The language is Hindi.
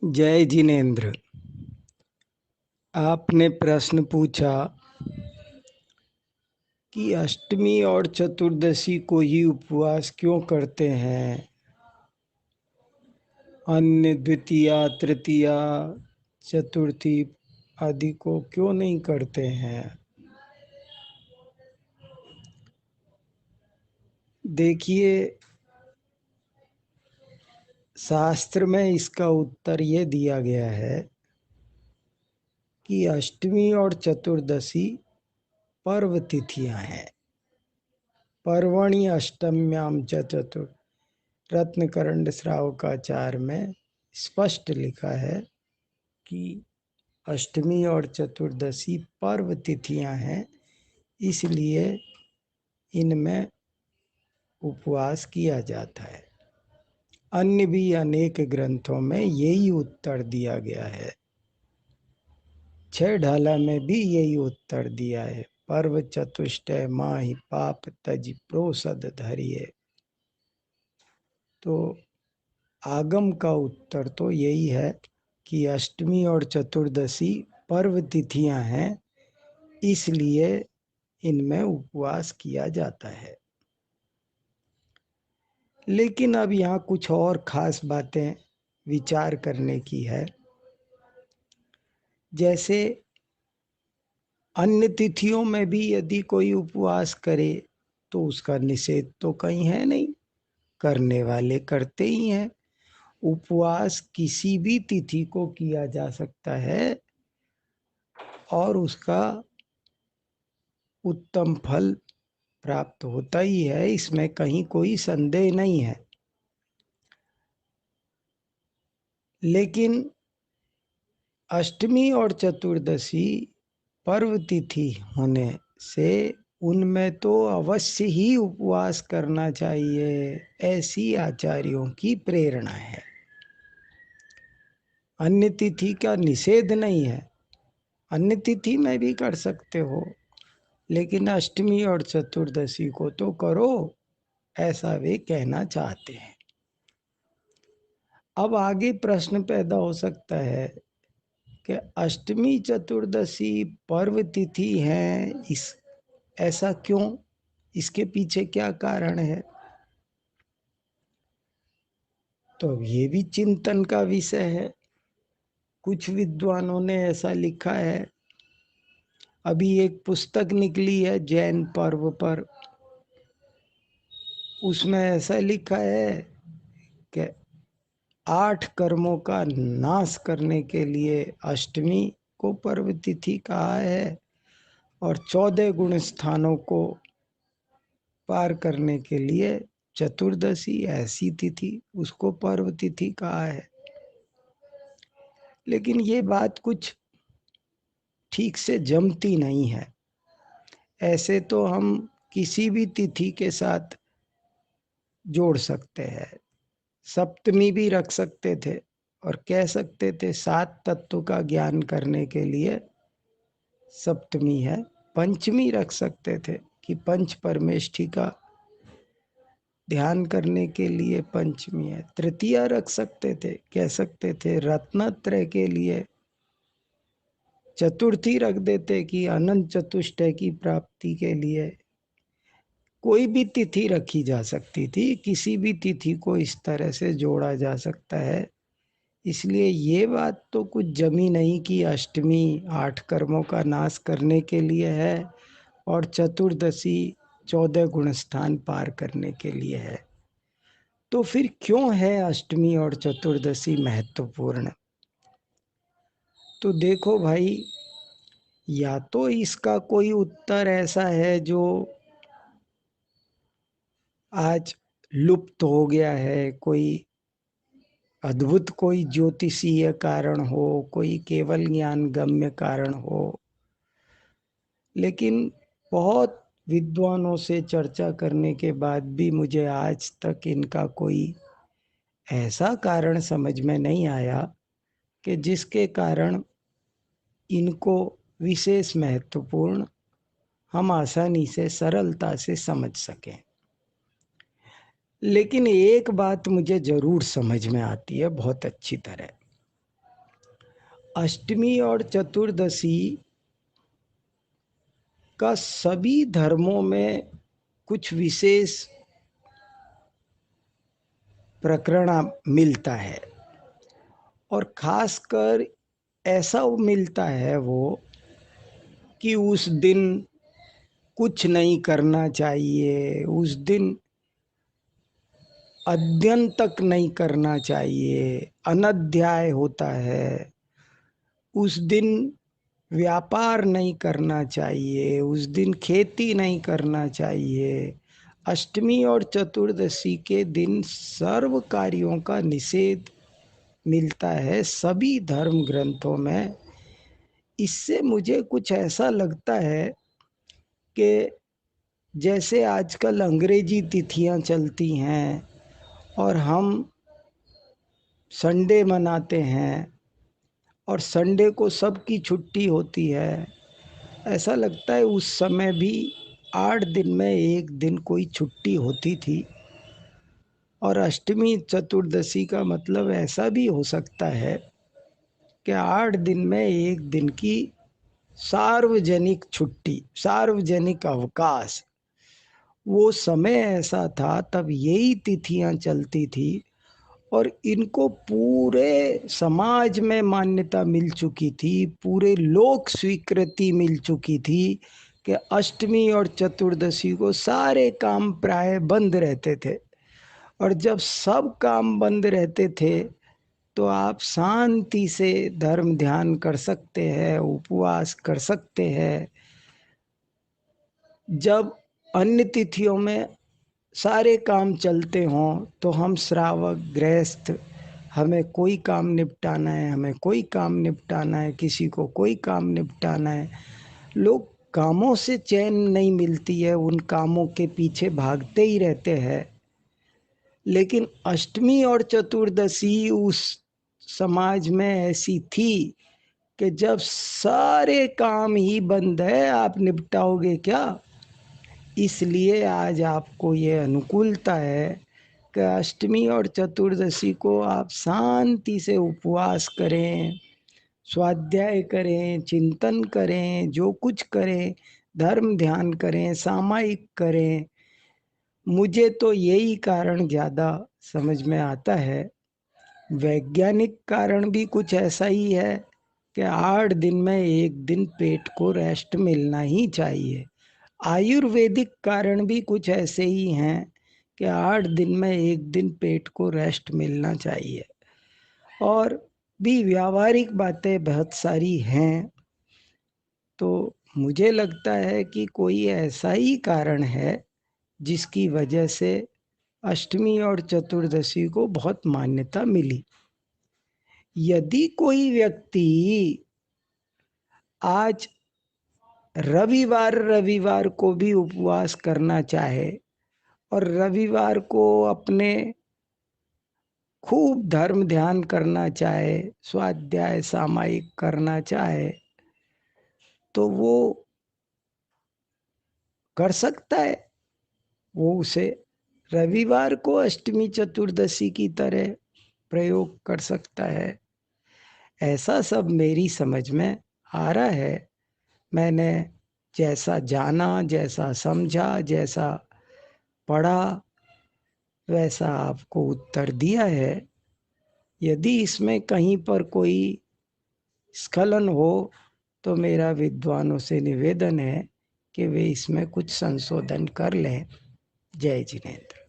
जय जिनेन्द्र। आपने प्रश्न पूछा कि अष्टमी और चतुर्दशी को ही उपवास क्यों करते हैं, अन्य द्वितीया तृतीया चतुर्थी आदि को क्यों नहीं करते हैं। देखिए, शास्त्र में इसका उत्तर ये दिया गया है कि अष्टमी और चतुर्दशी पर्व तिथियां हैं। पर्वणि अष्टम्याम च चतुर् रत्नकरंड श्रावकाचार में स्पष्ट लिखा है कि अष्टमी और चतुर्दशी पर्व तिथियां हैं, इसलिए इनमें उपवास किया जाता है। अन्य भी अनेक ग्रंथों में यही उत्तर दिया गया है। छह ढाला में भी यही उत्तर दिया है। पर्व चतुष्टय माहि पाप तज प्रोसद धरिये। तो आगम का उत्तर तो यही है कि अष्टमी और चतुर्दशी पर्व तिथियां हैं, इसलिए इनमें उपवास किया जाता है। लेकिन अब यहाँ कुछ और खास बातें विचार करने की है। जैसे अन्य तिथियों में भी यदि कोई उपवास करे तो उसका निषेध तो कहीं है नहीं, करने वाले करते ही हैं। उपवास किसी भी तिथि को किया जा सकता है और उसका उत्तम फल प्राप्त होता ही है, इसमें कहीं कोई संदेह नहीं है। लेकिन अष्टमी और चतुर्दशी पर्व तिथि होने से उनमें तो अवश्य ही उपवास करना चाहिए, ऐसी आचार्यों की प्रेरणा है। अन्य तिथि का निषेध नहीं है, अन्य तिथि में भी कर सकते हो, लेकिन अष्टमी और चतुर्दशी को तो करो, ऐसा वे कहना चाहते हैं। अब आगे प्रश्न पैदा हो सकता है कि अष्टमी चतुर्दशी पर्व तिथि हैं, इस ऐसा क्यों, इसके पीछे क्या कारण है। तो ये भी चिंतन का विषय है। कुछ विद्वानों ने ऐसा लिखा है। अभी एक पुस्तक निकली है जैन पर्व पर, उसमें ऐसा लिखा है कि 8 कर्मों का नाश करने के लिए अष्टमी को पर्व तिथि कहा है और 14 गुण स्थानों को पार करने के लिए चतुर्दशी ऐसी तिथि, उसको पर्व तिथि कहा है। लेकिन ये बात कुछ ठीक से जमती नहीं है। ऐसे तो हम किसी भी तिथि के साथ जोड़ सकते हैं। सप्तमी भी रख सकते थे और कह सकते थे 7 तत्व का ज्ञान करने के लिए सप्तमी है। पंचमी रख सकते थे कि पंच परमेष्ठी का ध्यान करने के लिए पंचमी है। तृतीया रख सकते थे, कह सकते थे रत्नत्रय के लिए। चतुर्थी रख देते कि अनंत चतुष्टय की प्राप्ति के लिए। कोई भी तिथि रखी जा सकती थी, किसी भी तिथि को इस तरह से जोड़ा जा सकता है। इसलिए ये बात तो कुछ जमी नहीं कि अष्टमी 8 कर्मों का नाश करने के लिए है और चतुर्दशी 14 गुण स्थान पार करने के लिए है। तो फिर क्यों है अष्टमी और चतुर्दशी महत्वपूर्ण। तो देखो भाई, या तो इसका कोई उत्तर ऐसा है जो आज लुप्त हो गया है, कोई अद्भुत कोई ज्योतिषीय कारण हो, कोई केवल ज्ञान गम्य कारण हो। लेकिन बहुत विद्वानों से चर्चा करने के बाद भी मुझे आज तक इनका कोई ऐसा कारण समझ में नहीं आया कि जिसके कारण इनको विशेष महत्वपूर्ण हम आसानी से सरलता से समझ सकें। लेकिन एक बात मुझे जरूर समझ में आती है बहुत अच्छी तरह। अष्टमी और चतुर्दशी का सभी धर्मों में कुछ विशेष प्रकरण मिलता है, और खासकर ऐसा मिलता है वो कि उस दिन कुछ नहीं करना चाहिए, उस दिन अध्ययन तक नहीं करना चाहिए, अनध्याय होता है, उस दिन व्यापार नहीं करना चाहिए, उस दिन खेती नहीं करना चाहिए। अष्टमी और चतुर्दशी के दिन सर्व कार्यों का निषेध मिलता है सभी धर्म ग्रंथों में। इससे मुझे कुछ ऐसा लगता है कि जैसे आजकल अंग्रेजी तिथियां चलती हैं और हम संडे मनाते हैं और संडे को सबकी छुट्टी होती है, ऐसा लगता है उस समय भी 8 दिन में एक दिन कोई छुट्टी होती थी। और अष्टमी चतुर्दशी का मतलब ऐसा भी हो सकता है कि 8 दिन में एक दिन की सार्वजनिक छुट्टी, सार्वजनिक अवकाश। वो समय ऐसा था, तब यही तिथियां चलती थी और इनको पूरे समाज में मान्यता मिल चुकी थी, पूरे लोक स्वीकृति मिल चुकी थी कि अष्टमी और चतुर्दशी को सारे काम प्राय बंद रहते थे। और जब सब काम बंद रहते थे तो आप शांति से धर्म ध्यान कर सकते हैं, उपवास कर सकते हैं। जब अन्य तिथियों में सारे काम चलते हों तो हम श्रावक गृहस्थ, हमें कोई काम निपटाना है, हमें कोई काम निपटाना है, किसी को कोई काम निपटाना है, लोग कामों से चैन नहीं मिलती है, उन कामों के पीछे भागते ही रहते हैं। लेकिन अष्टमी और चतुर्दशी उस समाज में ऐसी थी कि जब सारे काम ही बंद है, आप निपटाओगे क्या? इसलिए आज आपको ये अनुकूलता है कि अष्टमी और चतुर्दशी को आप शांति से उपवास करें, स्वाध्याय करें, चिंतन करें, जो कुछ करें, धर्म ध्यान करें, सामायिक करें। मुझे तो यही कारण ज़्यादा समझ में आता है। वैज्ञानिक कारण भी कुछ ऐसा ही है कि 8 दिन में एक दिन पेट को रेस्ट मिलना ही चाहिए। आयुर्वेदिक कारण भी कुछ ऐसे ही हैं कि 8 दिन में एक दिन पेट को रेस्ट मिलना चाहिए। और भी व्यावहारिक बातें बहुत सारी हैं। तो मुझे लगता है कि कोई ऐसा ही कारण है जिसकी वजह से अष्टमी और चतुर्दशी को बहुत मान्यता मिली। यदि कोई व्यक्ति आज रविवार रविवार को भी उपवास करना चाहे और रविवार को अपने खूब धर्म ध्यान करना चाहे, स्वाध्याय सामायिक करना चाहे, तो वो कर सकता है। वो उसे रविवार को अष्टमी चतुर्दशी की तरह प्रयोग कर सकता है। ऐसा सब मेरी समझ में आ रहा है। मैंने जैसा जाना, जैसा समझा, जैसा पढ़ा, वैसा आपको उत्तर दिया है। यदि इसमें कहीं पर कोई स्खलन हो तो मेरा विद्वानों से निवेदन है कि वे इसमें कुछ संशोधन कर लें। जय जिनेन्द्र।